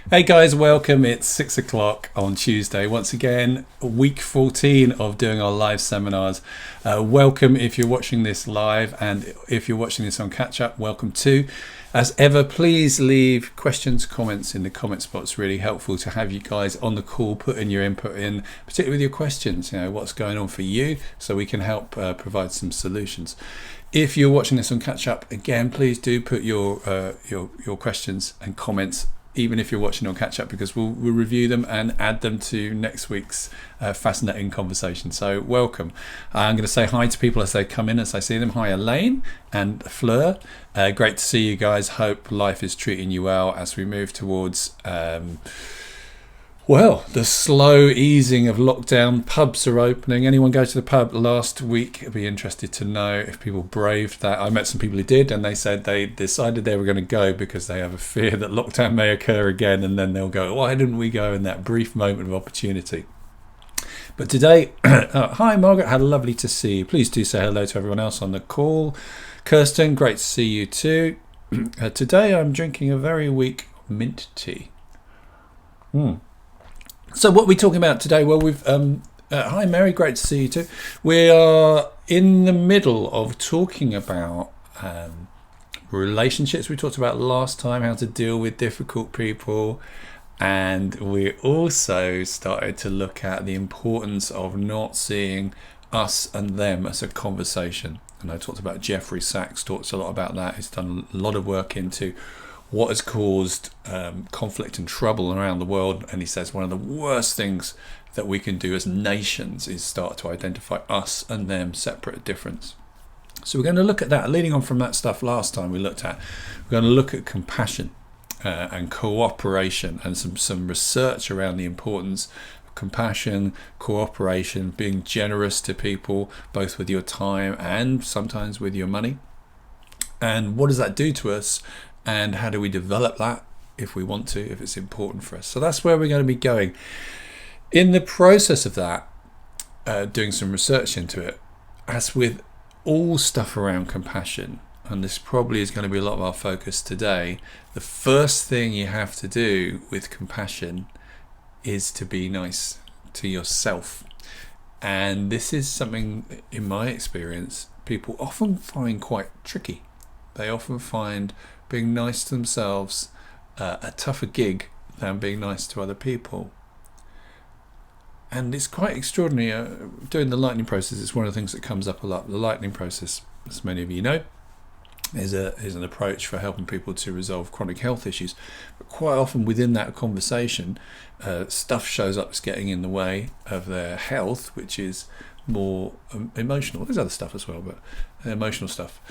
Hey guys, welcome. It's 6 o'clock on Tuesday. Once again, week 14 of doing our live seminars. Welcome if you're watching this live, and if you're watching this on catch up, welcome too. As ever, please leave questions, comments in the comment spot. It's really helpful to have you guys on the call, putting your input in, particularly with your questions. You know, what's going on for you, so we can help provide some solutions. If you're watching this on catch up, again, please do put your questions and comments, even if you're watching on catch up, because we'll review them and add them to next week's fascinating conversation. So welcome. I'm going to say hi to people as they come in, as I see them. Hi Elaine and Fleur. Great to see you guys. Hope life is treating you well as we move towards the slow easing of lockdown. Pubs are opening. Anyone go to the pub last week? I'd be interested to know if people braved that. I met some people who did, and they said they decided they were going to go because they have a fear that lockdown may occur again, and then they'll go, why didn't we go in that brief moment of opportunity? But today, hi Margaret, how lovely to see you. Please do say hello to everyone else on the call. Kirsten, great to see you too. Today I'm drinking a very weak mint tea. So what are we talking about today? Well, we've hi Mary, great to see you too. We are in the middle of talking about relationships. We talked about last time how to deal with difficult people, and we also started to look at the importance of not seeing us and them as a conversation. And I talked about Jeffrey Sachs, talks a lot about that. He's done a lot of work into what has caused conflict and trouble around the world, and he says one of the worst things that we can do as nations is start to identify us and them separate, difference. So we're going to look at that. Leading on from that stuff last time we looked at, we're going to look at compassion and cooperation, and some research around the importance of compassion, cooperation, being generous to people, both with your time and sometimes with your money. And what does that do to us? And how do we develop that if we want to, if it's important for us? So that's where we're going to be going. In the process of that, doing some research into it, as with all stuff around compassion, and this probably is going to be a lot of our focus today, the first thing you have to do with compassion is to be nice to yourself. And this is something, in my experience, people often find quite tricky. They often find being nice to themselves a tougher gig than being nice to other people. And it's quite extraordinary. Doing the lightning process is one of the things that comes up a lot. The lightning process, as many of you know, is an approach for helping people to resolve chronic health issues. But quite often within that conversation, stuff shows up as getting in the way of their health, which is more emotional. There's other stuff as well, but emotional stuff.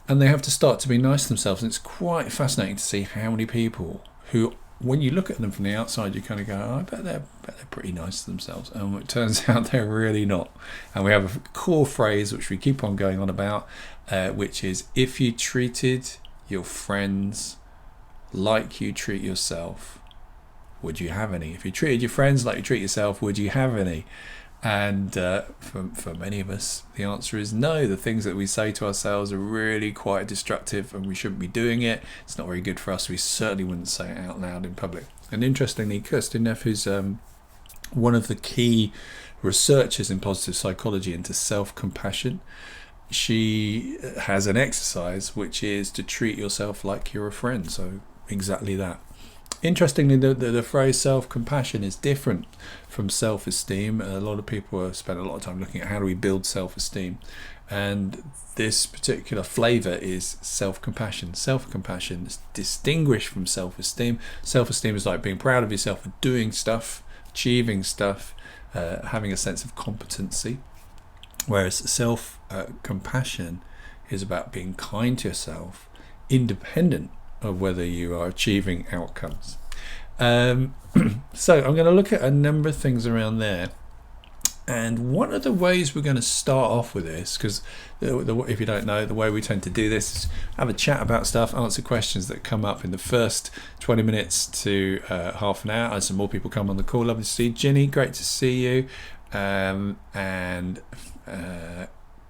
And they have to start to be nice to themselves. And it's quite fascinating to see how many people who, when you look at them from the outside, you kind of go, I bet they're pretty nice to themselves. And it turns out they're really not. And we have a core phrase which we keep on going on about, which is, if you treated your friends like you treat yourself, would you have any? If you treated your friends like you treat yourself, would you have any? And for many of us, the answer is no. The things that we say to ourselves are really quite destructive, and we shouldn't be doing it. It's not very good for us. We certainly wouldn't say it out loud in public. And interestingly, Kirsten Neff, who's one of the key researchers in positive psychology into self-compassion, she has an exercise which is to treat yourself like you're a friend. So exactly that. Interestingly, the phrase self-compassion is different from self-esteem. A lot of people have spent a lot of time looking at how do we build self-esteem, and this particular flavour is self-compassion. Self-compassion is distinguished from self-esteem. Self-esteem is like being proud of yourself for doing stuff, achieving stuff, having a sense of competency, whereas self-compassion is about being kind to yourself, independent of whether you are achieving outcomes. So I'm going to look at a number of things around there. And one of the ways we're going to start off with this, because if you don't know, the way we tend to do this is have a chat about stuff, answer questions that come up in the first 20 minutes to half an hour. As some more people come on the call, lovely to see you. Ginny, great to see you. And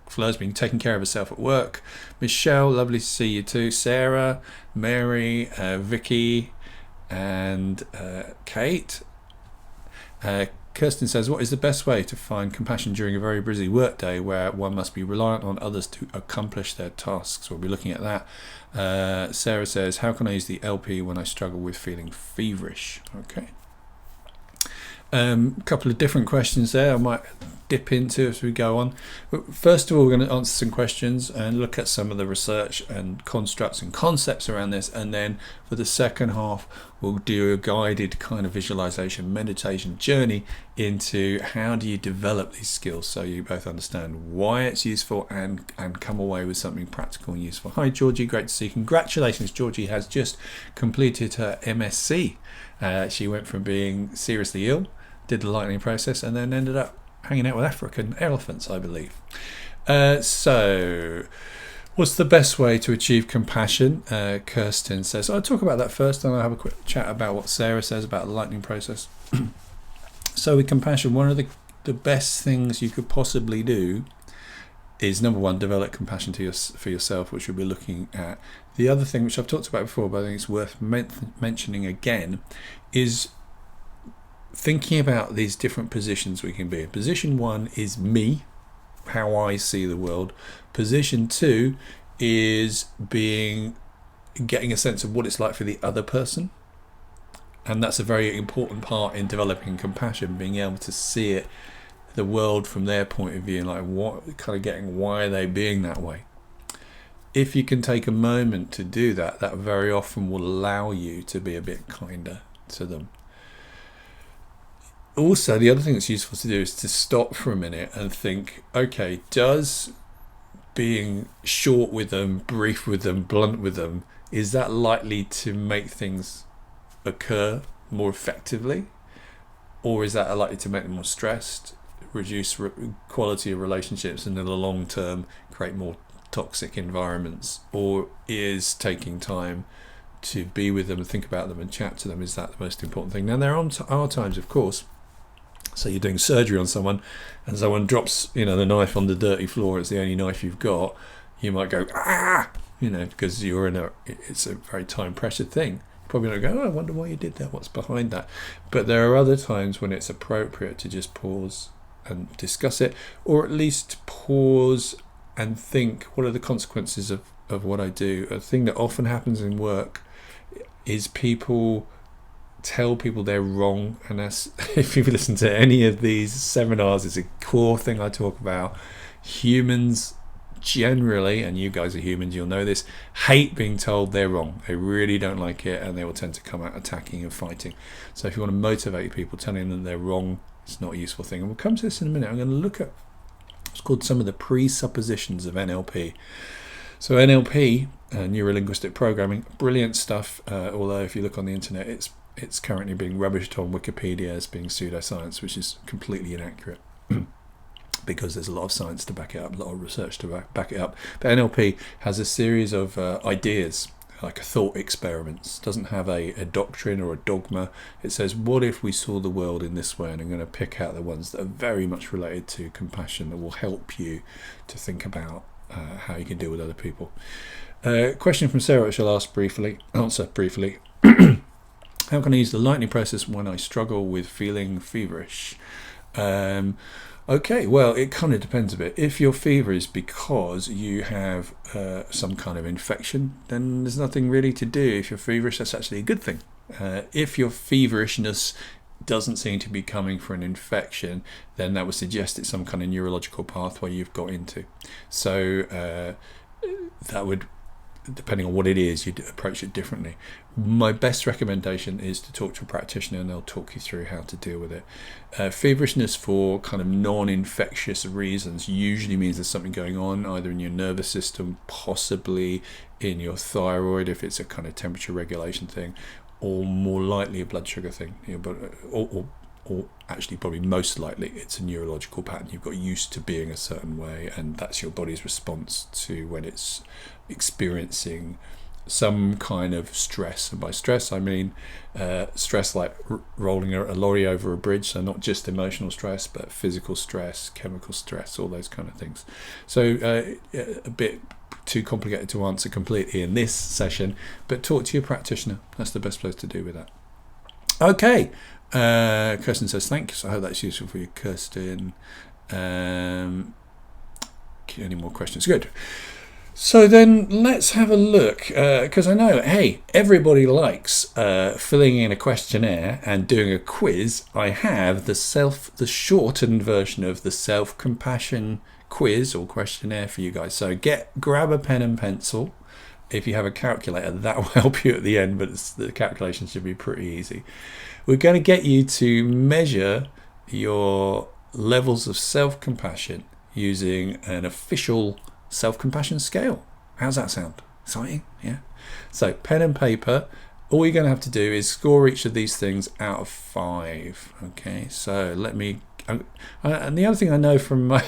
Fleur's been taking care of herself at work. Michelle, lovely to see you too. Sarah, Mary, Vicky, And Kate, Kirsten says, what is the best way to find compassion during a very busy workday where one must be reliant on others to accomplish their tasks? We'll be looking at that. Sarah says, how can I use the LP when I struggle with feeling feverish? Okay. A couple of different questions there I might dip into as we go on. But first of all, we're going to answer some questions and look at some of the research and constructs and concepts around this, and then for the second half we'll do a guided kind of visualization meditation journey into how do you develop these skills so you both understand why it's useful and come away with something practical and useful. Hi Georgie, great to see you. Congratulations, Georgie has just completed her MSc. She went from being seriously ill, did the lightning process, and then ended up hanging out with African elephants, I believe. So, what's the best way to achieve compassion? Kirsten says. So I'll talk about that first, and I'll have a quick chat about what Sarah says about the lightning process. So with compassion, one of the best things you could possibly do is, number one, develop compassion for yourself, which we'll be looking at. The other thing, which I've talked about before, but I think it's worth mentioning again, is thinking about these different positions we can be in. Position one is me, how I see the world. Position two is getting a sense of what it's like for the other person. And that's a very important part in developing compassion, being able to see it, the world from their point of view, and like what kind of getting why are they being that way. If you can take a moment to do that, that very often will allow you to be a bit kinder to them. Also, the other thing that's useful to do is to stop for a minute and think, okay, does being short with them, brief with them, blunt with them, is that likely to make things occur more effectively? Or is that likely to make them more stressed, reduce quality of relationships, and in the long term create more toxic environments? Or is taking time to be with them and think about them and chat to them, is that the most important thing? Now, there are times, of course, so you're doing surgery on someone and someone drops, the knife on the dirty floor, it's the only knife you've got, you might go, because it's a very time pressured thing. Probably not go, I wonder why you did that, what's behind that? But there are other times when it's appropriate to just pause and discuss it, or at least pause and think, what are the consequences of what I do? A thing that often happens in work is people tell people they're wrong, and that's, if you've listened to any of these seminars, it's a core thing I talk about. Humans generally, and you guys are humans, you'll know this, hate being told they're wrong. They really don't like it, and they will tend to come out attacking and fighting. So if you want to motivate people, telling them they're wrong, it's not a useful thing. And we'll come to this in a minute. I'm going to look at what's called some of the presuppositions of NLP. So NLP, neuro-linguistic programming, brilliant stuff, although if you look on the internet, it's currently being rubbished on Wikipedia as being pseudoscience, which is completely inaccurate because there's a lot of science to back it up, a lot of research to back it up. But NLP has a series of ideas, like a thought experiments. It doesn't have a doctrine or a dogma. It says, what if we saw the world in this way? And I'm going to pick out the ones that are very much related to compassion that will help you to think about how you can deal with other people. Question from Sarah, which I'll answer briefly. How can I use the lightning process when I struggle with feeling feverish? Okay, well, it kind of depends a bit. If your fever is because you have some kind of infection, then there's nothing really to do. If you're feverish, that's actually a good thing. If your feverishness doesn't seem to be coming from an infection, then that would suggest it's some kind of neurological pathway you've got into. So that would, depending on what it is, you'd approach it differently. My best recommendation is to talk to a practitioner, and they'll talk you through how to deal with it. Feverishness for kind of non-infectious reasons usually means there's something going on, either in your nervous system, possibly in your thyroid if it's a kind of temperature regulation thing, or more likely a blood sugar thing. Or actually probably most likely it's a neurological pattern. You've got used to being a certain way, and that's your body's response to when it's experiencing some kind of stress. And by stress I mean stress like rolling a lorry over a bridge, so not just emotional stress but physical stress, chemical stress, all those kind of things. So a bit too complicated to answer completely in this session, but talk to your practitioner. That's the best place to do with that. Okay, Kirsten says thanks. I hope that's useful for you, Kirsten. Any more questions? Good. So then let's have a look, because I know, hey, everybody likes filling in a questionnaire and doing a quiz. I have the shortened version of the self-compassion quiz or questionnaire for you guys. So grab a pen and pencil. If you have a calculator, that will help you at the end, but the calculation should be pretty easy. We're going to get you to measure your levels of self-compassion using an official self-compassion scale. How's that sound? Exciting? Yeah. So pen and paper. All you're going to have to do is score each of these things out of 5. Okay. So let me. And the other thing I know from my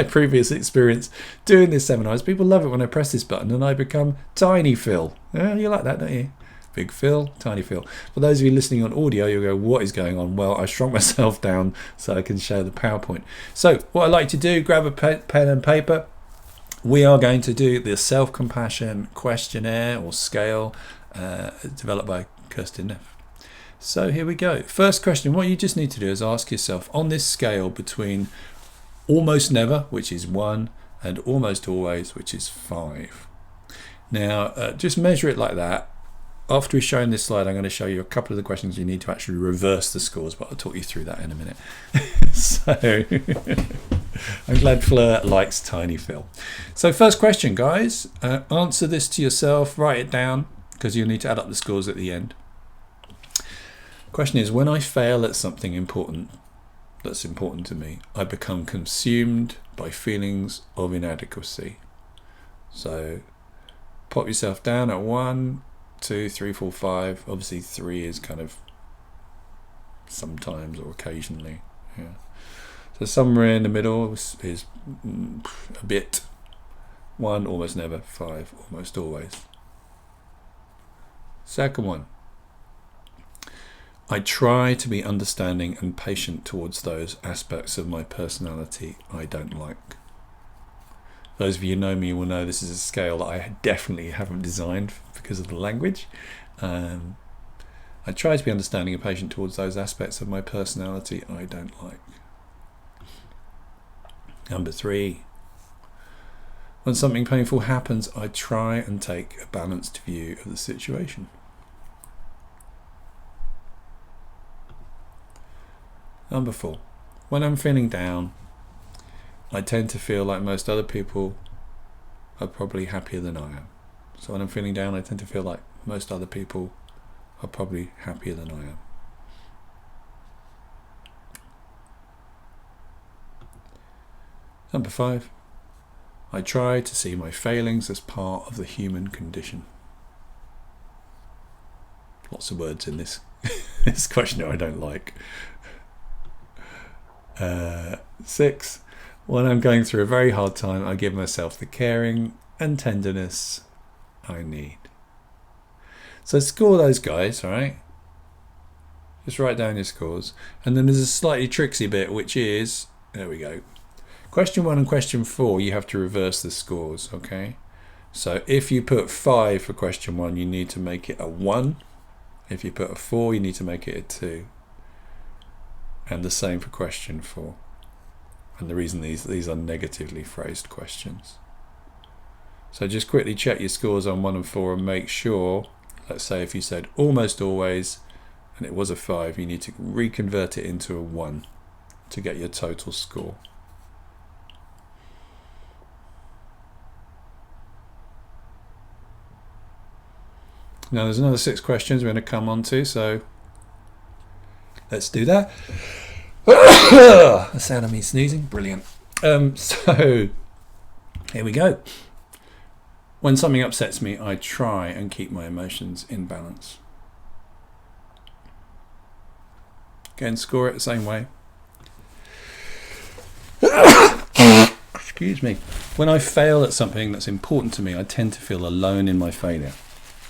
previous experience doing this seminar is people love it when I press this button and I become Tiny Phil. Yeah, you like that, don't you? Big Phil, Tiny Phil. For those of you listening on audio, you'll go, what is going on? Well, I shrunk myself down so I can show the PowerPoint. So what I like to do, grab a pen and paper. We are going to do the self-compassion questionnaire or scale developed by Kirsten Neff. So here we go. First question, what you just need to do is ask yourself, on this scale between almost never, which is 1, and almost always, which is 5. Now, just measure it like that. After we've shown this slide, I'm going to show you a couple of the questions you need to actually reverse the scores, but I'll talk you through that in a minute. So, I'm glad Fleur likes Tiny Phil. So first question, guys. Answer this to yourself, write it down, because you'll need to add up the scores at the end. Question is, when I fail at something important that's important to me, I become consumed by feelings of inadequacy. So pop yourself down at 1, 2, 3, 4, 5. Obviously 3 is kind of sometimes or occasionally. Yeah. So somewhere in the middle is a bit. 1, almost never. 5, almost always. Second one. I try to be understanding and patient towards those aspects of my personality I don't like. Those of you who know me will know this is a scale that I definitely haven't designed because of the language. I try to be understanding and patient towards those aspects of my personality I don't like. Number 3. When something painful happens, I try and take a balanced view of the situation. Number 4. When I'm feeling down, I tend to feel like most other people are probably happier than I am. So when I'm feeling down, I tend to feel like most other people are probably happier than I am. Number 5. I try to see my failings as part of the human condition. Lots of words in this this question I don't like. 6. When I'm going through a very hard time, I give myself the caring and tenderness I need. So score those guys, all right? Just write down your scores. And then there's a slightly tricksy bit, which is, there we go. Question 1 and question 4, you have to reverse the scores, okay? So if you put 5 for question 1, you need to make it a 1. If you put a 4, you need to make it a 2. And the same for question 4. And the reason these are negatively phrased questions. So just quickly check your scores on 1 and 4 and make sure, let's say if you said almost always and it was a 5, you need to reconvert it into a 1 to get your total score. Now there's another 6 questions we're going to come on to, so let's do that. The sound of me sneezing, brilliant. So here we go. When something upsets me, I try and keep my emotions in balance. Again, score it the same way. Excuse me. When I fail at something that's important to me, I tend to feel alone in my failure.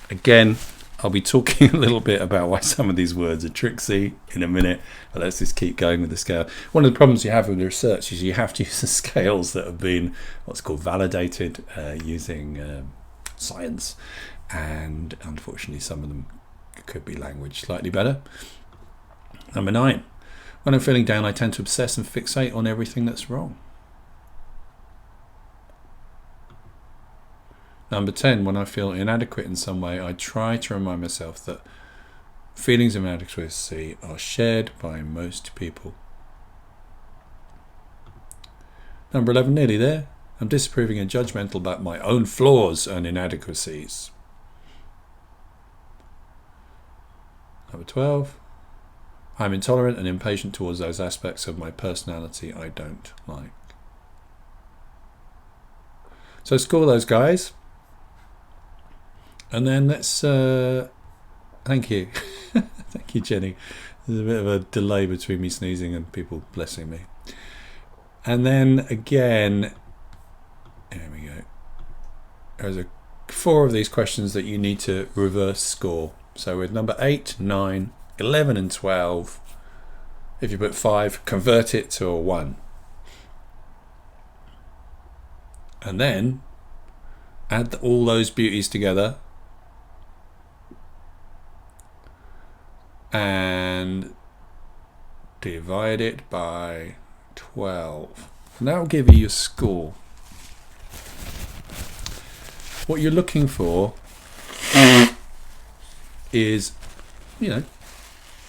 Again, I'll be talking a little bit about why some of these words are tricksy in a minute, but let's just keep going with the scale. One of the problems you have with the research is you have to use the scales that have been what's called validated using science, and unfortunately some of them could be language slightly better. Number 9. When I'm feeling down, I tend to obsess and fixate on everything that's wrong. Number 10, when I feel inadequate in some way, I try to remind myself that feelings of inadequacy are shared by most people. Number 11, nearly there. I'm disapproving and judgmental about my own flaws and inadequacies. Number 12, I'm intolerant and impatient towards those aspects of my personality I don't like. So score those, guys. And then let's, thank you. Thank you, Jenny. There's a bit of a delay between me sneezing and people blessing me. And then again, here we go. There's 4 of these questions that you need to reverse score. So with number 8, 9, 11 and 12, if you put 5, convert it to a 1. And then add all those beauties together and divide it by 12. And that will give you your score. What you're looking for is, a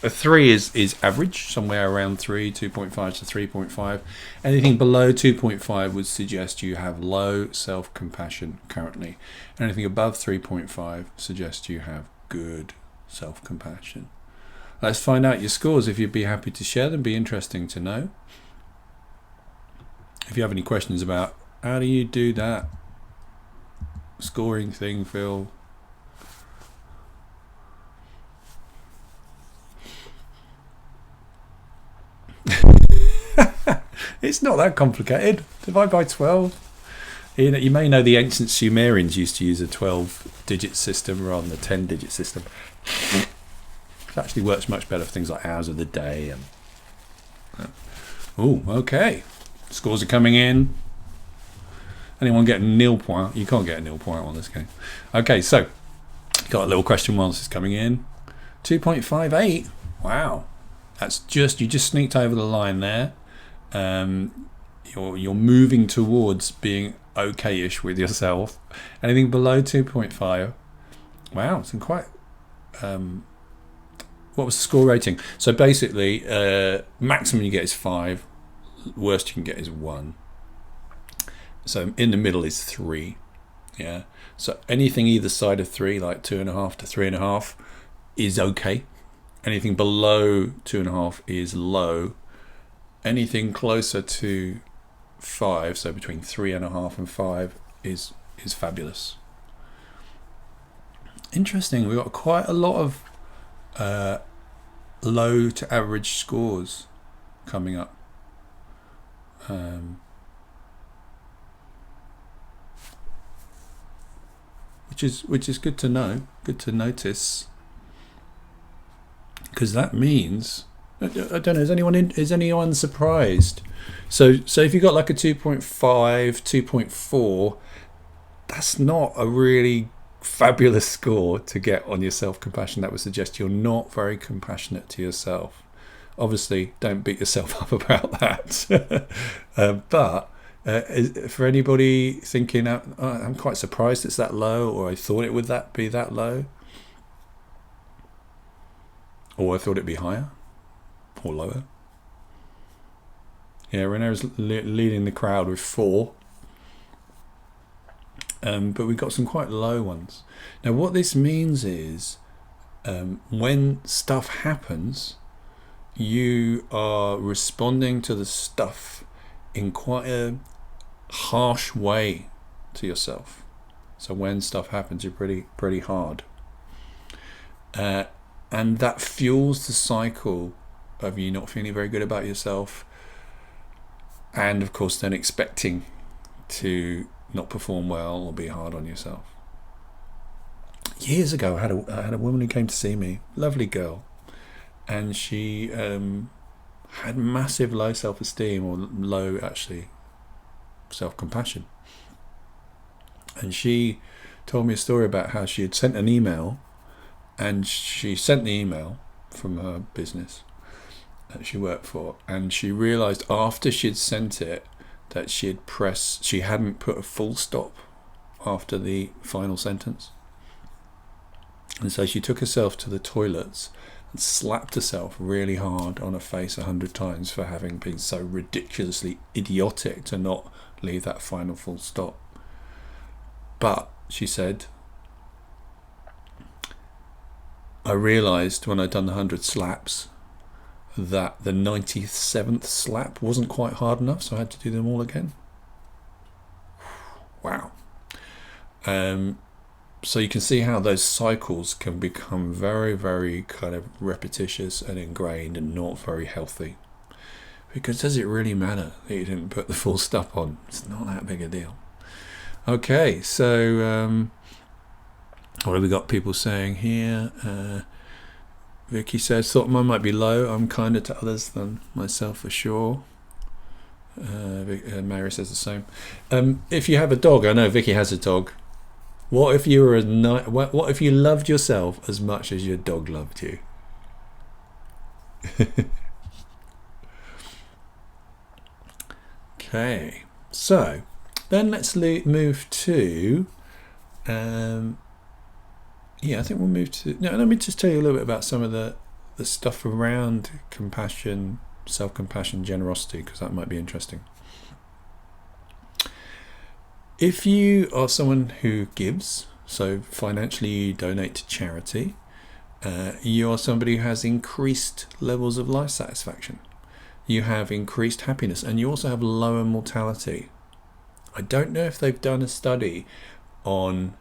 3 is average, somewhere around 3, 2.5 to 3.5. Anything below 2.5 would suggest you have low self-compassion currently. Anything above 3.5 suggests you have good self-compassion. Let's find out your scores. If you'd be happy to share them, be interesting to know. If you have any questions about how do you do that scoring thing, Phil, it's not that complicated. Divide by 12. You may know the ancient Sumerians used to use a 12-digit system rather than a 10-digit system. It actually works much better for things like hours of the day. Okay. Scores are coming in. Anyone get nil point? You can't get a nil point on this game. Okay, so got a little question while this is coming in. 2.58. Wow. That's you just sneaked over the line there. You're moving towards being okay-ish with yourself. Anything below 2.5. Wow, it's quite. What was the score rating? So basically, maximum you get is 5. Worst you can get is 1. So in the middle is 3. Yeah. So anything either side of 3, like 2.5 to 3.5, is okay. Anything below 2.5 is low. Anything closer to 5, so between 3.5 and 5, is fabulous. Interesting. We've got quite a lot of low to average scores coming up. Which is good to know, good to notice, because that means, I don't know, is anyone surprised? So if you got like a 2.5, 2.4, that's not a really fabulous score to get on your self-compassion. That would suggest you're not very compassionate to yourself. Obviously, don't beat yourself up about that. But for anybody thinking, I'm quite surprised it's that low, or I thought it would be that low, or I thought it'd be higher or lower. Yeah, Renault's leading the crowd with 4. But we've got some quite low ones. Now, what this means is when stuff happens, you are responding to the stuff in quite a harsh way to yourself. So when stuff happens, you're pretty hard. And that fuels the cycle of you not feeling very good about yourself, and of course then expecting to not perform well or be hard on yourself. years ago, I had a woman who came to see me, lovely girl, and she had massive low self-esteem, or low, actually, self-compassion. And she told me a story about how she had sent an email, and she sent the email from her business that she worked for, and she realised after she'd sent it that she hadn't put a full stop after the final sentence. And so she took herself to the toilets and slapped herself really hard on her face 100 times for having been so ridiculously idiotic to not leave that final full stop. But, she said, I realised when I'd done the 100 slaps that the 97th slap wasn't quite hard enough, so I had to do them all again. Wow. So you can see how those cycles can become very, very kind of repetitious and ingrained and not very healthy. Because does it really matter that you didn't put the full stop on? It's not that big a deal. Okay, so what have we got people saying here? Vicky says, thought mine might be low. I'm kinder to others than myself for sure. Mary says the same. If you have a dog, I know Vicky has a dog. What if you were what if you loved yourself as much as your dog loved you? Okay, so then let's move to. Yeah, I think we'll move to. No, let me just tell you a little bit about some of the stuff around compassion, self-compassion, generosity, because that might be interesting. If you are someone who gives, so financially you donate to charity, you are somebody who has increased levels of life satisfaction. You have increased happiness, and you also have lower mortality. I don't know if they've done a study on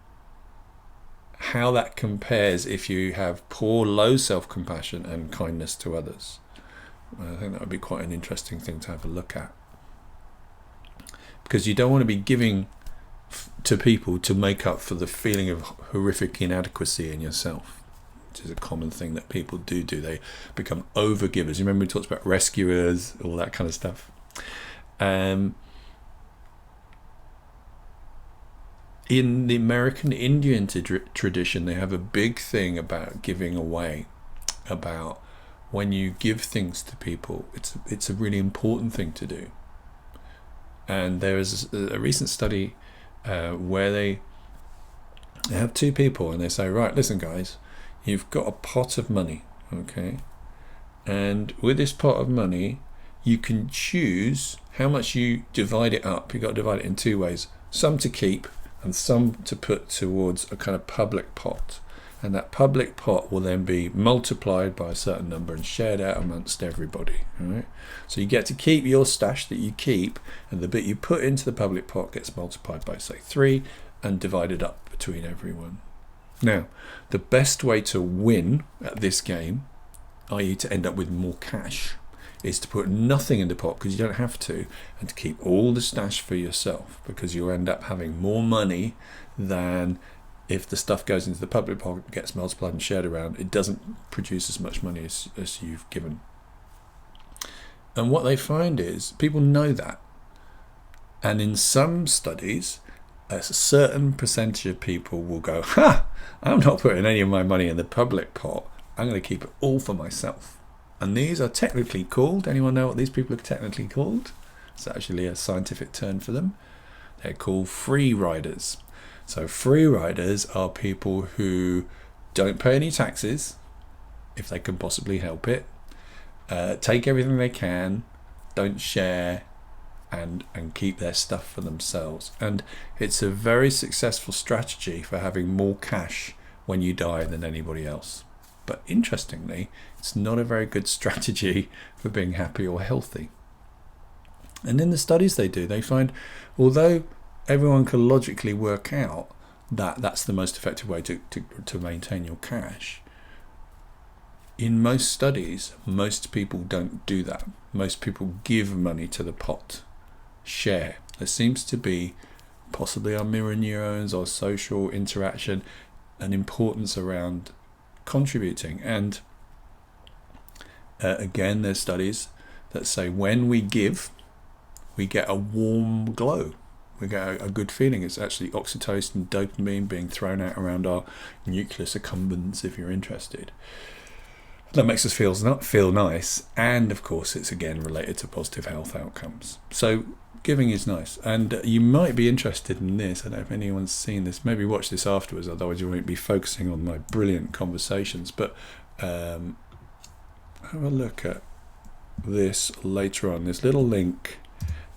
how that compares if you have poor, low self-compassion and kindness to others. I think that would be quite an interesting thing to have a look at. Because you don't want to be giving to people to make up for the feeling of horrific inadequacy in yourself, which is a common thing that people do. They become over-givers. You remember we talked about rescuers, all that kind of stuff. In the American Indian tradition, they have a big thing about giving away, about when you give things to people, it's a really important thing to do. And there is a recent study where they have two people and they say, right, listen guys, you've got a pot of money, okay? And with this pot of money, you can choose how much you divide it up. You've got to divide it in two ways, some to keep and some to put towards a kind of public pot. And that public pot will then be multiplied by a certain number and shared out amongst everybody. Right? So you get to keep your stash that you keep, and the bit you put into the public pot gets multiplied by, say, 3 and divided up between everyone. Now, the best way to win at this game, i.e. to end up with more cash, is to put nothing in the pot, because you don't have to, and to keep all the stash for yourself, because you'll end up having more money than if the stuff goes into the public pot, gets multiplied and shared around. It doesn't produce as much money as you've given. And what they find is people know that. And in some studies, a certain percentage of people will go, I'm not putting any of my money in the public pot. I'm going to keep it all for myself. And these are technically called, anyone know what these people are technically called? It's actually a scientific term for them. They're called free riders. So free riders are people who don't pay any taxes, if they can possibly help it, take everything they can, don't share, and keep their stuff for themselves. And it's a very successful strategy for having more cash when you die than anybody else. But interestingly, it's not a very good strategy for being happy or healthy. And in the studies they do, they find, although everyone can logically work out that that's the most effective way to maintain your cash, in most studies, most people don't do that. Most people give money to the pot, share. There seems to be possibly our mirror neurons or social interaction, an importance around contributing. And again, there's studies that say when we give, we get a warm glow. We get a good feeling. It's actually oxytocin, dopamine being thrown out around our nucleus accumbens, if you're interested. That makes us feel nice, and of course it's again related to positive health outcomes. So giving is nice, and you might be interested in this. I don't know if anyone's seen this. Maybe watch this afterwards, otherwise you won't be focusing on my brilliant conversations. But have a look at this later on. This little link,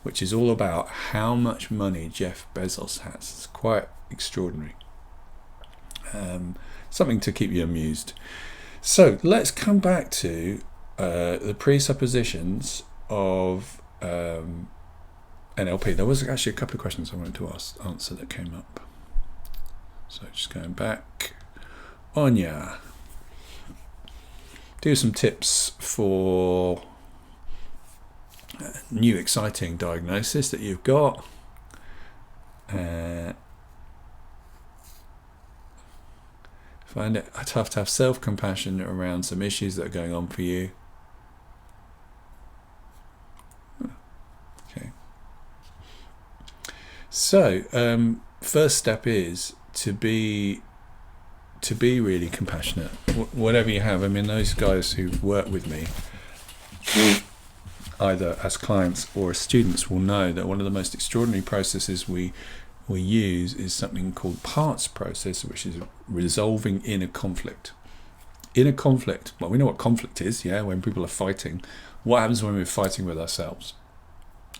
which is all about how much money Jeff Bezos has. It's quite extraordinary. Something to keep you amused. So let's come back to the presuppositions of NLP. There was actually a couple of questions I wanted to answer that came up. So just going back. Anya, do some tips for new exciting diagnosis that you've got. Find it tough to have self-compassion around some issues that are going on for you. Okay. So, first step is to be really compassionate. Whatever you have. I mean, those guys who work with me, either as clients or as students, will know that one of the most extraordinary processes we use is something called parts process, which is resolving inner conflict. Inner conflict, well, we know what conflict is, yeah, when people are fighting. What happens when we're fighting with ourselves?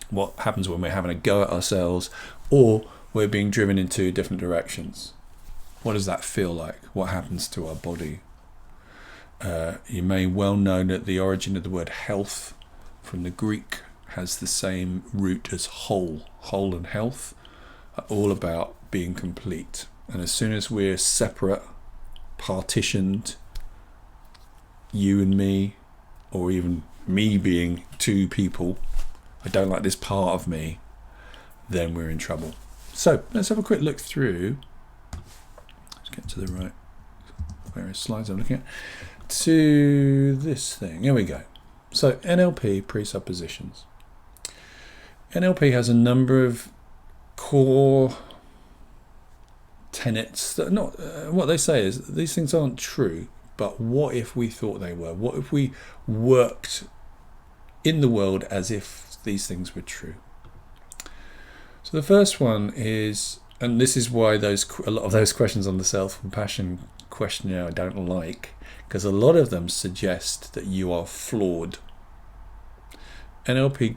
What happens when we're having a go at ourselves, or we're being driven in two different directions? What does that feel like? What happens to our body? You may well know that the origin of the word health from the Greek has the same root as whole. Whole and health are all about being complete. And as soon as we're separate, partitioned, you and me, or even me being two people, I don't like this part of me, then we're in trouble. So let's have a quick look through. Let's get to the right various slides I'm looking at. To this thing. Here we go. So NLP presuppositions. NLP has a number of core tenets that are not what they say is these things aren't true, but what if we thought they were? What if we worked in the world as if these things were true? So the first one is, and this is why a lot of those questions on the self-compassion questionnaire I don't like, because a lot of them suggest that you are flawed. NLP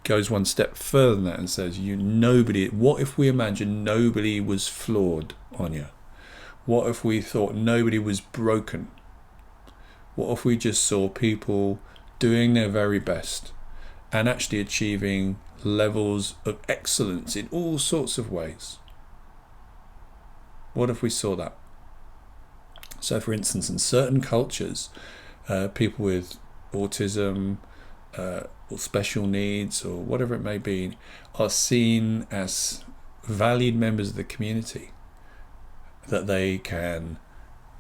goes one step further than that and says what if we imagine nobody was flawed, Anya? What if we thought nobody was broken? What if we just saw people doing their very best and actually achieving levels of excellence in all sorts of ways? What if we saw that? So for instance, in certain cultures, people with autism, or special needs, or whatever it may be, are seen as valued members of the community, that they can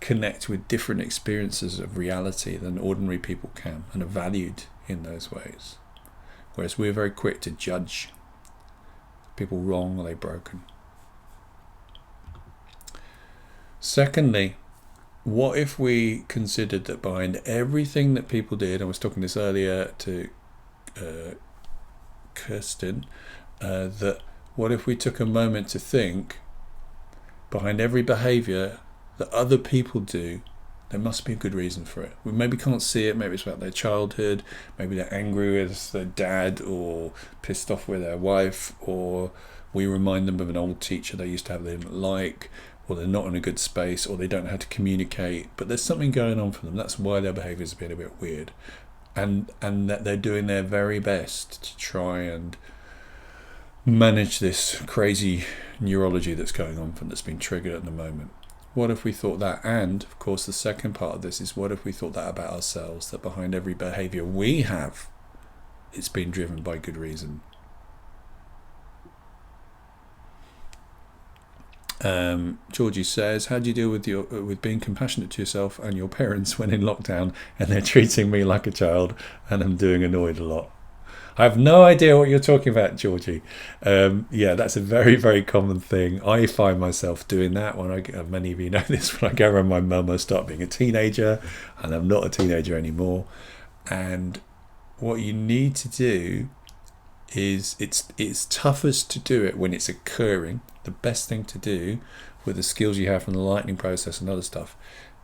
connect with different experiences of reality than ordinary people can, and are valued in those ways. Whereas we're very quick to judge people wrong, are they broken? Secondly, what if we considered that behind everything that people did, I was talking this earlier to Kirsten, that what if we took a moment to think behind every behaviour that other people do, there must be a good reason for it. We maybe can't see it, maybe it's about their childhood, maybe they're angry with their dad or pissed off with their wife, or we remind them of an old teacher they used to have they didn't like, or they're not in a good space, or they don't know how to communicate, but there's something going on for them. That's why their behaviours have been a bit weird, and that they're doing their very best to try and manage this crazy neurology that's going on for them, that's been triggered at the moment. What if we thought that? And of course the second part of this is, what if we thought that about ourselves, that behind every behaviour we have, it's been driven by good reason. Georgie says, how do you deal with being compassionate to yourself and your parents when in lockdown and they're treating me like a child and I'm doing annoyed a lot? I have no idea what you're talking about, Georgie. Yeah, that's a very, very common thing. I find myself doing that many of you know this, when I go around my mum, I start being a teenager and I'm not a teenager anymore. And what you need to do is, it's toughest to do it when it's occurring. The best thing to do with the skills you have from the lightning process and other stuff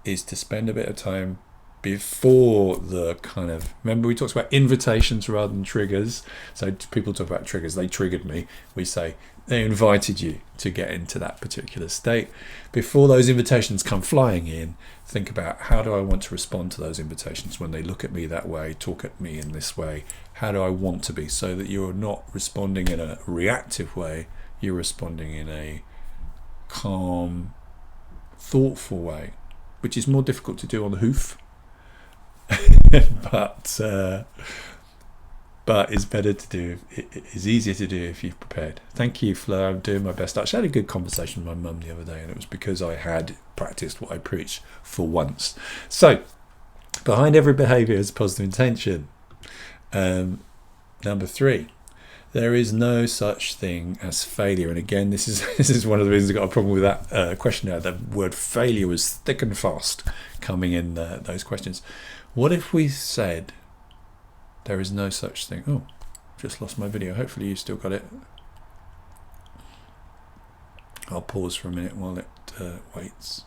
is to spend a bit of time before the kind of, remember we talked about invitations rather than triggers. So people talk about triggers, they triggered me. We say they invited you to get into that particular state. Before those invitations come flying in, think about, how do I want to respond to those invitations when they look at me that way, talk at me in this way? How do I want to be, so that you're not responding in a reactive way, you're responding in a calm, thoughtful way, which is more difficult to do on the hoof. but it's better to do. It is easier to do if you've prepared. Thank you, Fleur. I'm doing my best. I actually had a good conversation with my mum the other day, and it was because I had practiced what I preach for once. So, behind every behaviour is positive intention. Number 3, there is no such thing as failure. And again, this is one of the reasons I got a problem with that question now. The word failure was thick and fast coming in those questions. What if we said there is no such thing? Oh, just lost my video. Hopefully you still got it. I'll pause for a minute while it waits.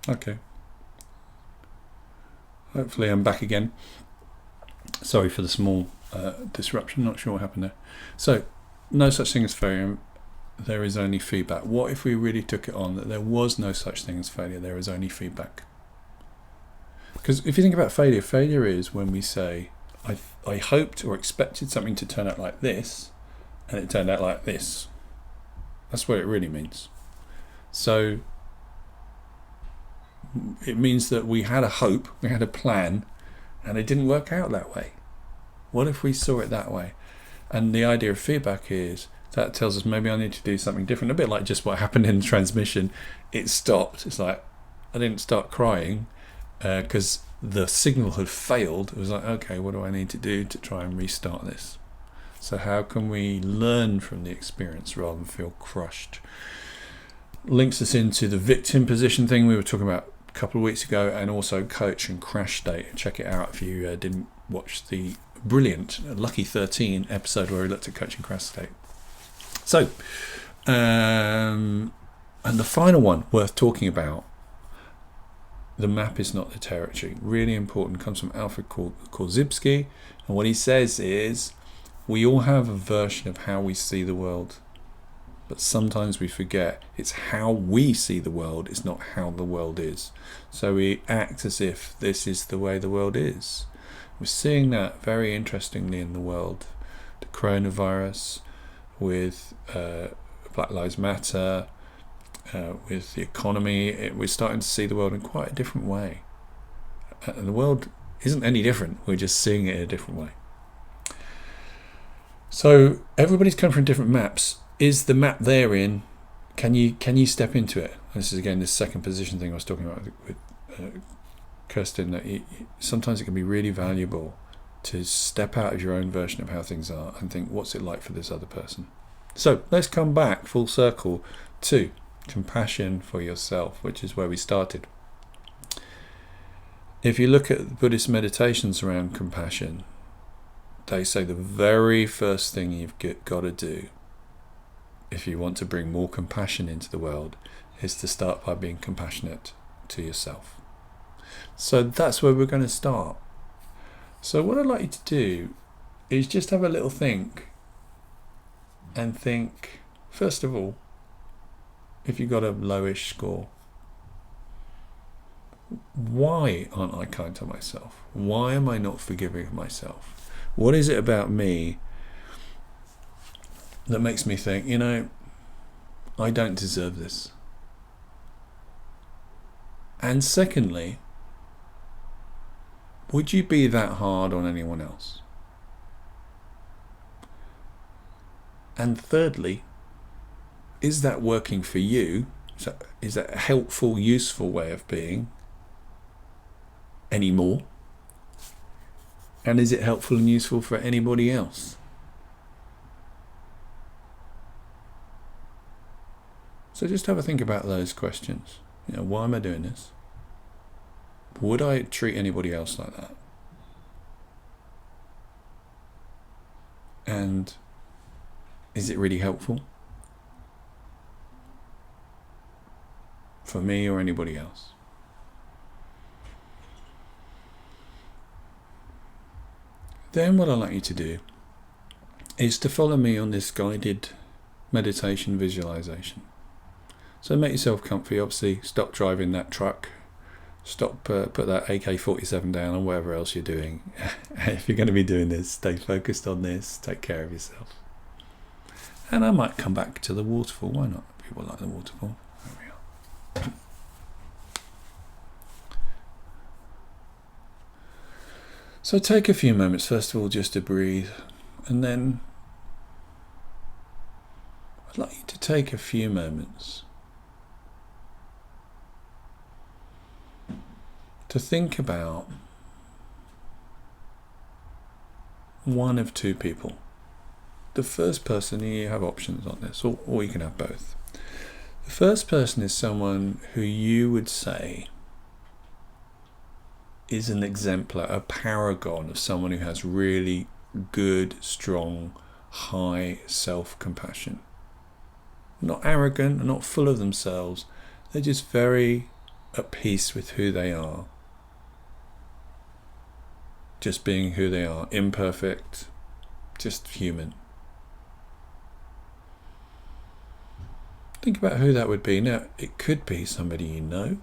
Okay. Hopefully I'm back again. Sorry for the small disruption. Not sure what happened there. So, no such thing as failure. There is only feedback. What if we really took it on that there was no such thing as failure? There is only feedback. Because if you think about failure, failure is when we say, I hoped or expected something to turn out like this, and it turned out like this. That's what it really means. So, it means that we had a hope, we had a plan, and it didn't work out that way. What if we saw it that way? And the idea of feedback is, that tells us maybe I need to do something different. A bit like just what happened in the transmission. It stopped. It's like, I didn't start crying because the signal had failed. It was like, okay, what do I need to do to try and restart this? So how can we learn from the experience rather than feel crushed? Links us into the victim position thing we were talking about a couple of weeks ago, and also coach and crash state. Check it out if you didn't watch the brilliant Lucky 13 episode where we looked at coach and crash state. So, and the final one worth talking about, the map is not the territory. Really important. Comes from Alfred Korzybski, and what he says is, we all have a version of how we see the world. But sometimes we forget it's how we see the world, it's not how the world is. So we act as if this is the way the world is. We're seeing that very interestingly in the world. The coronavirus, with Black Lives Matter, with the economy, we're starting to see the world in quite a different way. And the world isn't any different, we're just seeing it in a different way. So everybody's come from different maps. Is the map therein? Can you step into it? And this is again this second position thing I was talking about with Kirsten. That sometimes it can be really valuable to step out of your own version of how things are and think, what's it like for this other person? So let's come back full circle to compassion for yourself, which is where we started. If you look at Buddhist meditations around compassion, they say the very first thing you've got to do if you want to bring more compassion into the world is to start by being compassionate to yourself. So that's where we're going to start. So what I'd like you to do is just have a little think, and think, first of all, if you got a lowish score, why aren't I kind to myself? Why am I not forgiving of myself? What is it about me that makes me think, I don't deserve this? And secondly, would you be that hard on anyone else? And thirdly, is that working for you? So is that a helpful, useful way of being anymore? And is it helpful and useful for anybody else? So just have a think about those questions. Why am I doing this? Would I treat anybody else like that? And is it really helpful for me or anybody else? Then what I'd like you to do is to follow me on this guided meditation visualization. So make yourself comfy. Obviously, stop driving that truck. Stop, put that AK-47 down, or whatever else you're doing. If you're going to be doing this, stay focused on this. Take care of yourself. And I might come back to the waterfall. Why not? People like the waterfall. There we are. So take a few moments, first of all, just to breathe. And then I'd like you to take a few moments to think about one of two people. The first person, you have options on this, or you can have both. The first person is someone who you would say is an exemplar, a paragon of someone who has really good, strong, high self-compassion. Not arrogant, not full of themselves. They're just very at peace with who they are. Just being who they are, imperfect, just human. Think about who that would be. Now, it could be somebody you know,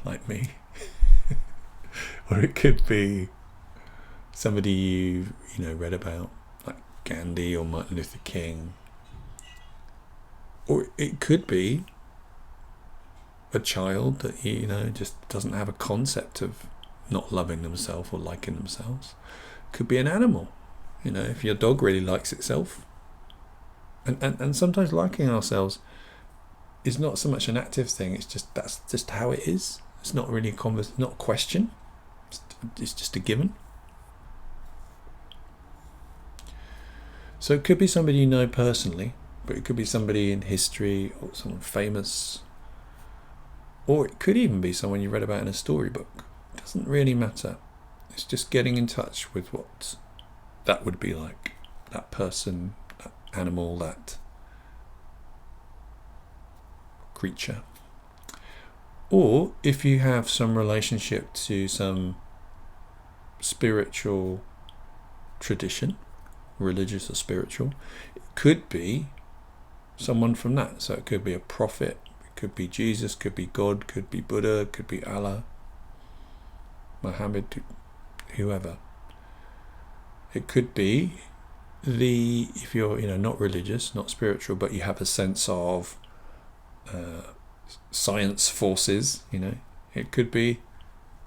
like me, or it could be somebody you read about, like Gandhi or Martin Luther King, or it could be a child that just doesn't have a concept of not loving themselves or liking themselves. Could be an animal, if your dog really likes itself. And sometimes liking ourselves is not so much an active thing, that's just how it is. It's not really not a question, it's just a given. So it could be somebody you know personally, but it could be somebody in history or someone famous, or it could even be someone you read about in a storybook. It doesn't really matter. It's just getting in touch with what that would be like, that person, that animal, that creature. Or if you have some relationship to some spiritual tradition, religious or spiritual, it could be someone from that. So it could be a prophet, it could be Jesus, could be God, could be Buddha, could be Allah, Muhammad, whoever. It could be if you're not religious, not spiritual, but you have a sense of science forces, it could be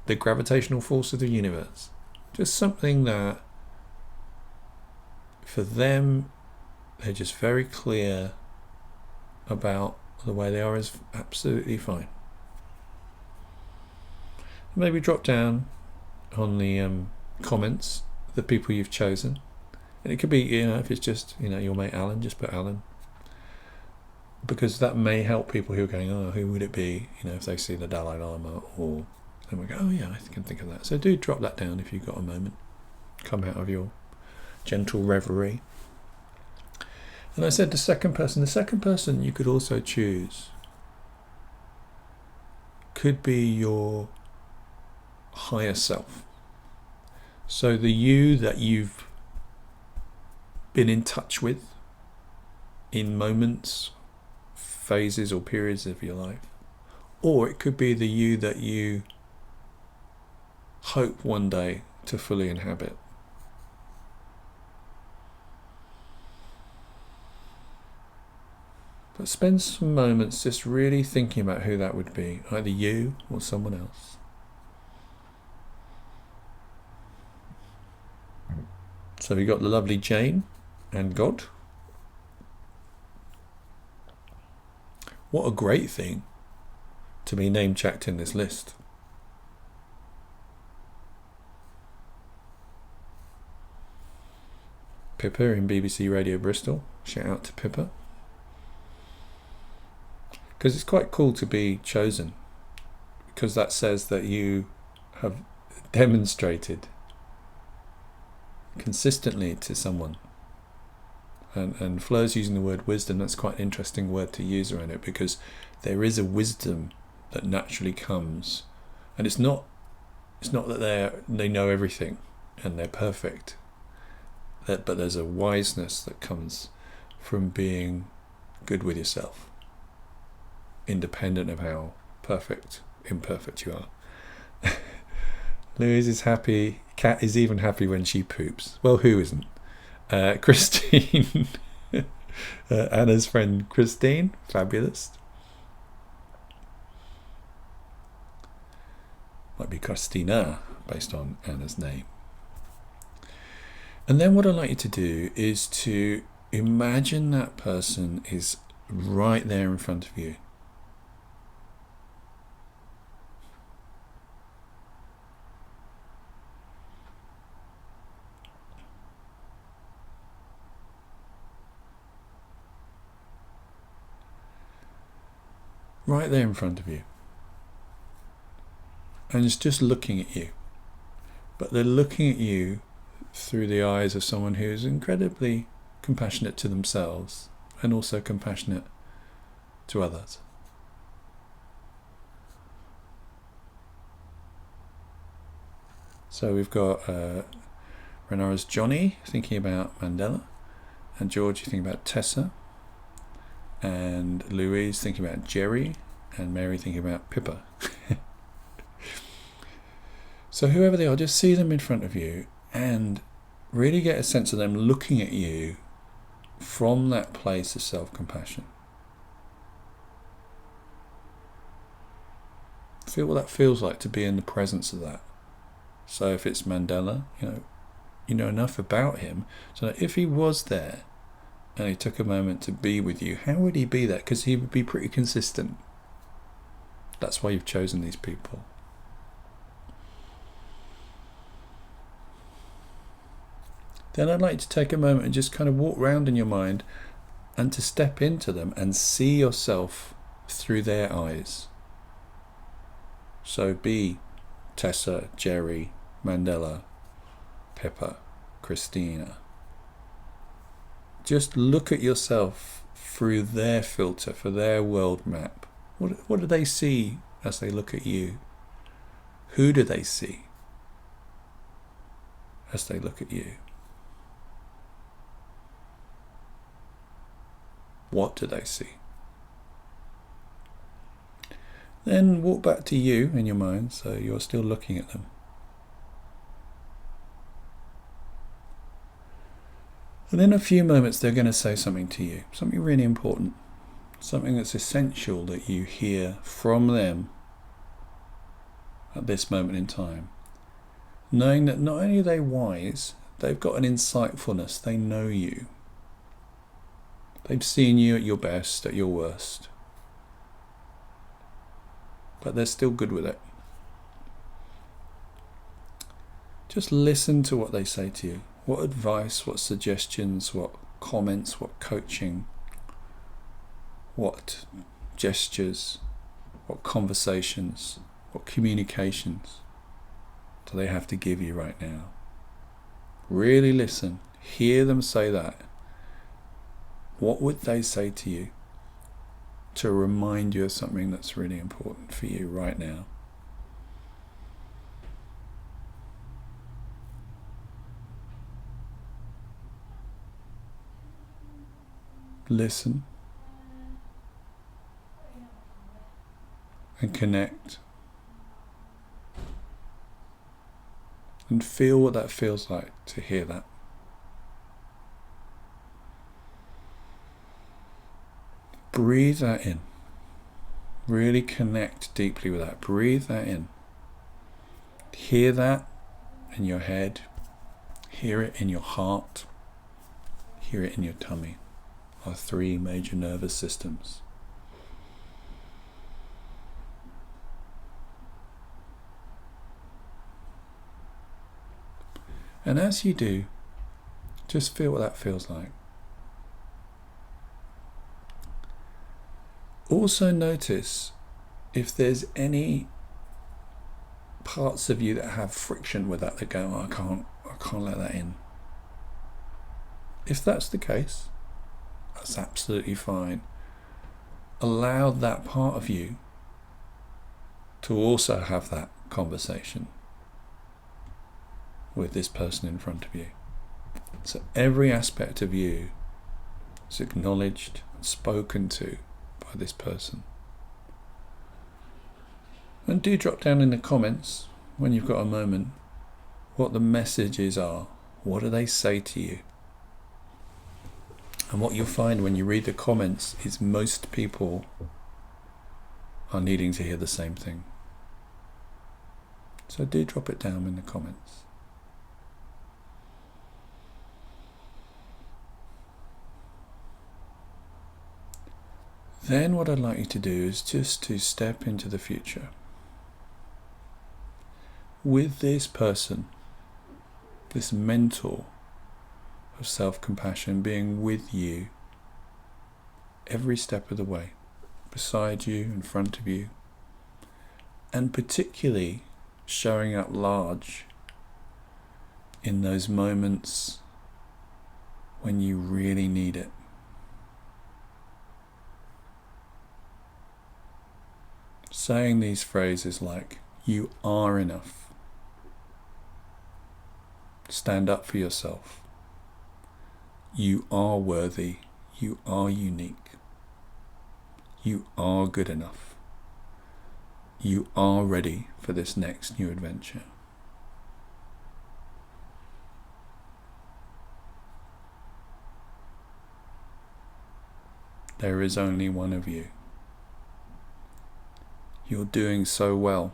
the gravitational force of the universe. Just something that for them they're just very clear about the way they are is absolutely fine. Maybe drop down on the comments the people you've chosen, and it could be if it's just your mate Alan, just put Alan, because that may help people who are going, oh, who would it be, if they see the Dalai Lama, or then we go, oh yeah, I can think of that. So do drop that down if you've got a moment. Come out of your gentle reverie. And I said the second person you could also choose could be your higher self. So the you that you've been in touch with in moments, phases or periods of your life. Or it could be the you that you hope one day to fully inhabit. But spend some moments just really thinking about who that would be, either you or someone else. So we've got the lovely Jane and God. What a great thing to be name-checked in this list. Pippa in BBC Radio Bristol. Shout out to Pippa. Because it's quite cool to be chosen, because that says that you have demonstrated consistently to someone. And Fleur's using the word wisdom. That's quite an interesting word to use around it, because there is a wisdom that naturally comes, and it's not that they know everything and they're perfect, but there's a wiseness that comes from being good with yourself, independent of how imperfect you are. Louise is happy. Kat is even happy when she poops. Well, who isn't? Christine, Anna's friend Christine, fabulous. Might be Christina, based on Anna's name. And then what I'd like you to do is to imagine that person is right there in front of you. Right there in front of you. And it's just looking at you. But they're looking at you through the eyes of someone who is incredibly compassionate to themselves and also compassionate to others. So we've got Renara's Johnny thinking about Mandela, and George thinking about Tessa, and Louise thinking about Jerry, and Mary thinking about Pippa. So whoever they are, just see them in front of you and really get a sense of them looking at you from that place of self-compassion. Feel what that feels like to be in the presence of that. So if it's Mandela, you know enough about him so that if he was there and he took a moment to be with you, how would he be there? Because he would be pretty consistent. That's why you've chosen these people. Then I'd like to take a moment and just kind of walk around in your mind and to step into them and see yourself through their eyes. So be Tessa, Jerry, Mandela, Pippa, Christina. Just look at yourself through their filter, for their world map. What do they see as they look at you? Who do they see as they look at you? What do they see? Then walk back to you in your mind, so you're still looking at them. And in a few moments they're going to say something to you, something really important, something that's essential that you hear from them at this moment in time. Knowing that not only are they wise, they've got an insightfulness, they know you. They've seen you at your best, at your worst. But they're still good with it. Just listen to what they say to you. What advice, what suggestions, what comments, what coaching, what gestures, what conversations, what communications do they have to give you right now? Really listen. Hear them say that. What would they say to you to remind you of something that's really important for you right now? Listen. and connect. And feel what that feels like to hear that. Breathe that in. Really connect deeply with that. Breathe that in. Hear that in your head. Hear it in your heart. Hear it in your tummy. Our three major nervous systems. And as you do, just feel what that feels like. Also notice if there's any parts of you that have friction with that go, oh, I can't let that in. If that's the case, that's absolutely fine. Allow that part of you to also have that conversation with this person in front of you. So every aspect of you is acknowledged and spoken to by this person. And do drop down in the comments when you've got a moment what the messages are. What do they say to you? And what you'll find when you read the comments is most people are needing to hear the same thing. So do drop it down in the comments. Then what I'd like you to do is just to step into the future. With this person, this mentor of self-compassion being with you every step of the way, beside you, in front of you, and particularly showing up large in those moments when you really need it. Saying these phrases like, you are enough. Stand up for yourself. You are worthy. You are unique. You are good enough. You are ready for this next new adventure. There is only one of you. You're doing so well.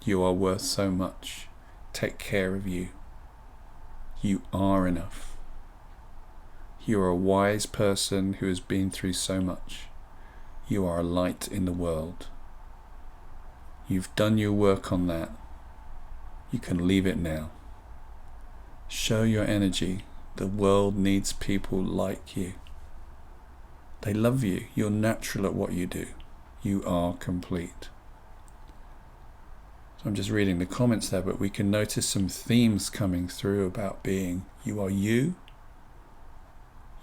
You are worth so much. Take care of you. You are enough. You are a wise person who has been through so much. You are a light in the world. You've done your work on that. You can leave it now. Show your energy. The world needs people like you. They love you. You're natural at what you do. You are complete. I'm just reading the comments there, but we can notice some themes coming through about being. You are you.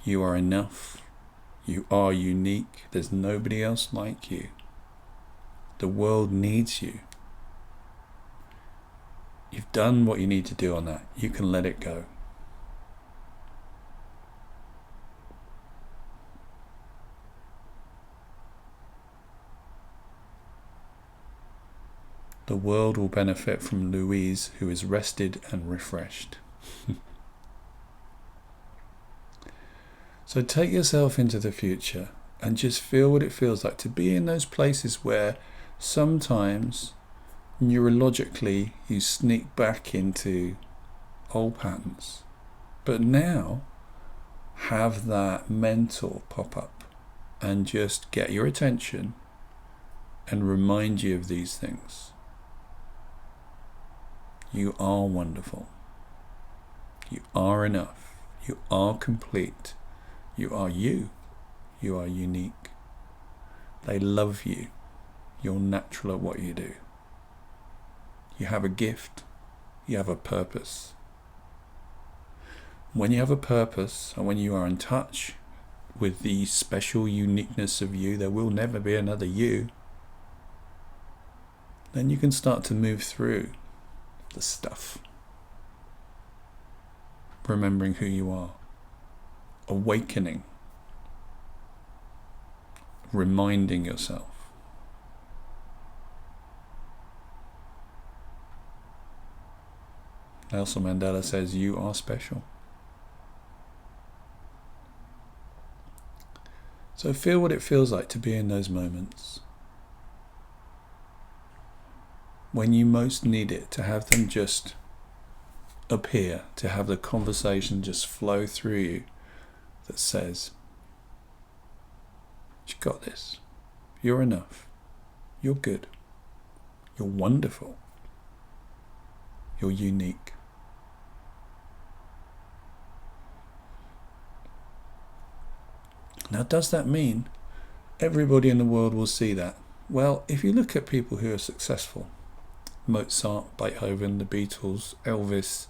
You are enough. You are unique. There's nobody else like you. The world needs you. You've done what you need to do on that. You can let it go. The world will benefit from Louise, who is rested and refreshed. So take yourself into the future and just feel what it feels like to be in those places where sometimes neurologically you sneak back into old patterns. But now have that mentor pop up and just get your attention and remind you of these things. You are wonderful. You are enough. You are complete. You are you. You are unique. They love you. You're natural at what you do. You have a gift. You have a purpose. When you have a purpose and when you are in touch with the special uniqueness of you, there will never be another you. Then you can start to move through the stuff, remembering who you are, awakening, reminding yourself. Nelson Mandela says, you are special. So feel what it feels like to be in those moments when you most need it, to have them just appear, to have the conversation just flow through you that says, you got this, you're enough, you're good, you're wonderful, you're unique. Now, does that mean everybody in the world will see that? Well, if you look at people who are successful, Mozart, Beethoven, the Beatles, Elvis,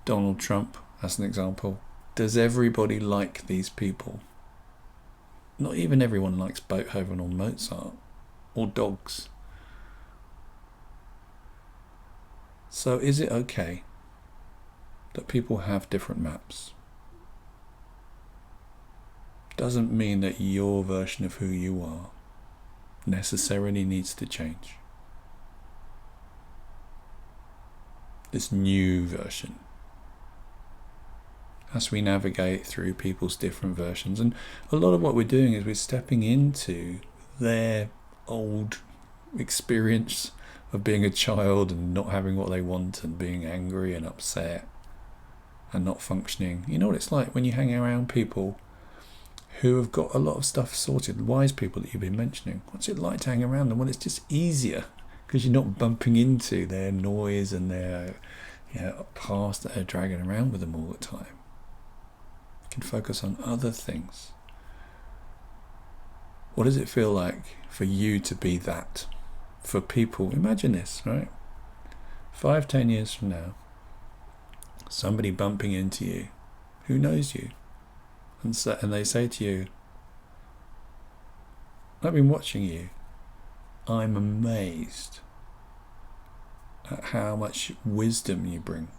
Donald Trump, as an example, does everybody like these people? Not even everyone likes Beethoven or Mozart or dogs. So is it okay that people have different maps? Doesn't mean that your version of who you are necessarily needs to change. This new version, as we navigate through people's different versions, and a lot of what we're doing is we're stepping into their old experience of being a child and not having what they want and being angry and upset and not functioning. You know what it's like when you hang around people who have got a lot of stuff sorted, wise people that you've been mentioning. What's it like to hang around them? Well, it's just easier because you're not bumping into their noise and their past that they're dragging around with them all the time. You can focus on other things. What does it feel like for you to be that? For people, imagine this, right? 5-10 years from now, somebody bumping into you who knows you, and they say to you, I've been watching you. I'm amazed at how much wisdom you bring.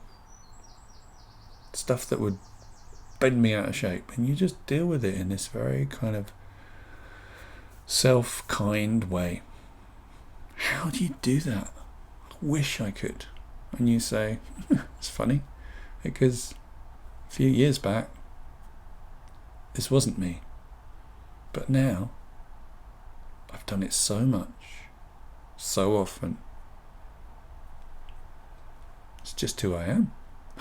Stuff that would bend me out of shape. And you just deal with it in this very kind of self-kind way. How do you do that? I wish I could. And you say, it's funny, because a few years back, this wasn't me. But now, I've done it so much, so often. It's just who I am.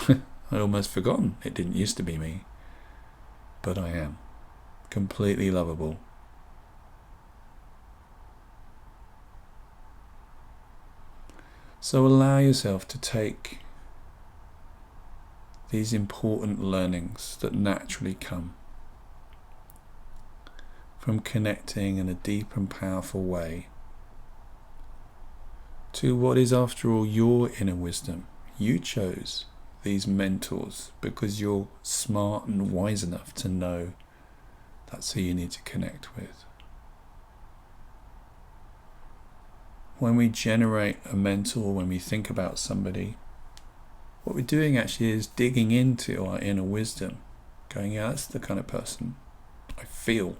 I'd almost forgotten it didn't used to be me. But I am. Completely lovable. So allow yourself to take these important learnings that naturally come from connecting in a deep and powerful way to what is, after all, your inner wisdom. You chose these mentors because you're smart and wise enough to know that's who you need to connect with. When we generate a mentor, when we think about somebody, what we're doing actually is digging into our inner wisdom, going, yeah, that's the kind of person I feel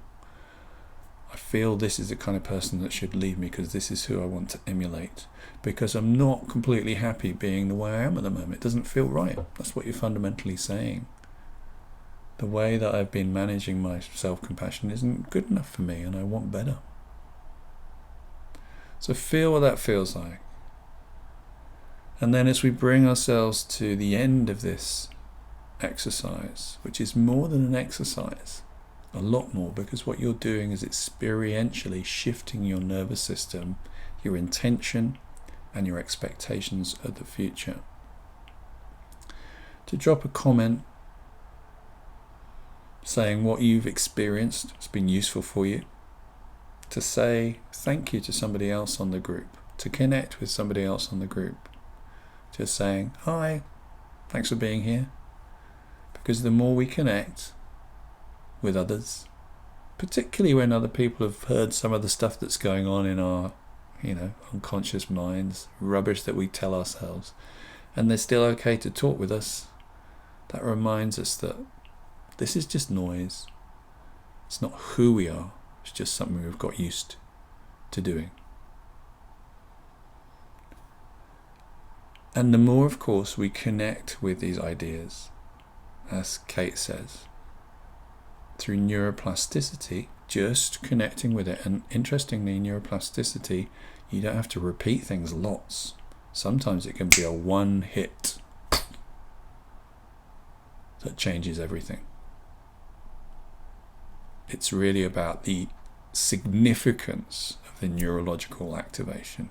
this is the kind of person that should lead me because this is who I want to emulate, because I'm not completely happy being the way I am at the moment. It doesn't feel right. That's what you're fundamentally saying. The way that I've been managing my self-compassion isn't good enough for me and I want better. So feel what that feels like. And then as we bring ourselves to the end of this exercise, which is more than an exercise, a lot more, because what you're doing is experientially shifting your nervous system, your intention, and your expectations of the future. To drop a comment saying what you've experienced has been useful for you, to say thank you to somebody else on the group, to connect with somebody else on the group, just saying, hi, thanks for being here. Because the more we connect with others, particularly when other people have heard some of the stuff that's going on in our, unconscious minds, rubbish that we tell ourselves, and they're still okay to talk with us, that reminds us that this is just noise. It's not who we are. It's just something we've got used to doing. And the more, of course, we connect with these ideas, as Kate says, through neuroplasticity, just connecting with it. And interestingly, neuroplasticity, you don't have to repeat things lots. Sometimes it can be a one hit that changes everything. It's really about the significance of the neurological activation.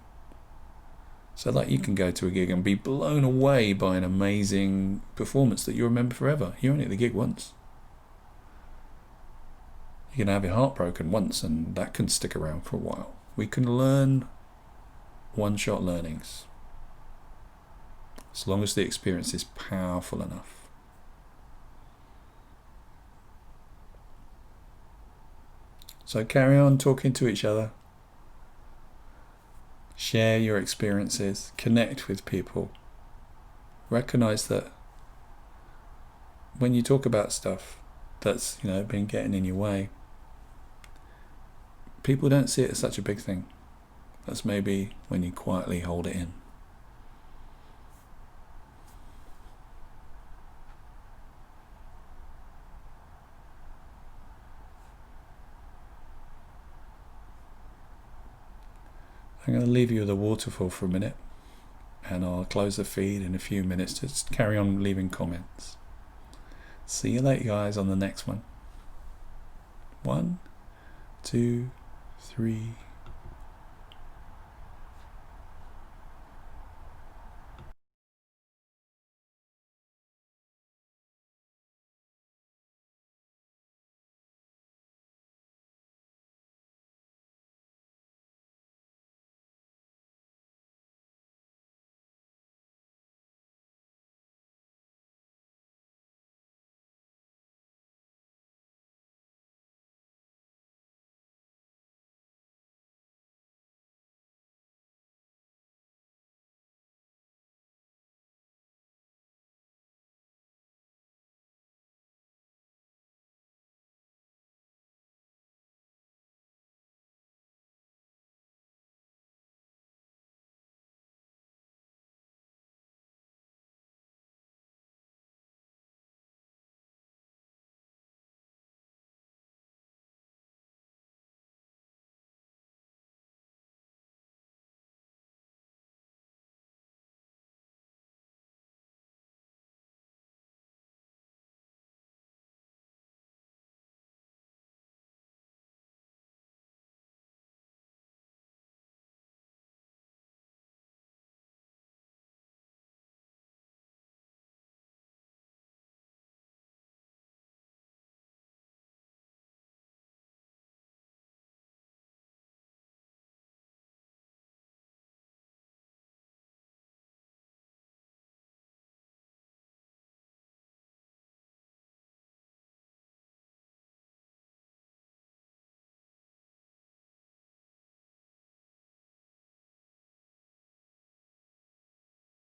So like you can go to a gig and be blown away by an amazing performance that you remember forever. You're only at the gig once. You can have your heart broken once and that can stick around for a while. We can learn one-shot learnings as long as the experience is powerful enough. So carry on talking to each other. Share your experiences. Connect with people. Recognize that when you talk about stuff that's, been getting in your way, people don't see it as such a big thing. That's maybe when you quietly hold it in. I'm going to leave you with a waterfall for a minute, and I'll close the feed in a few minutes. Just carry on leaving comments. See you later, guys, on the next one. 1, 2, 3.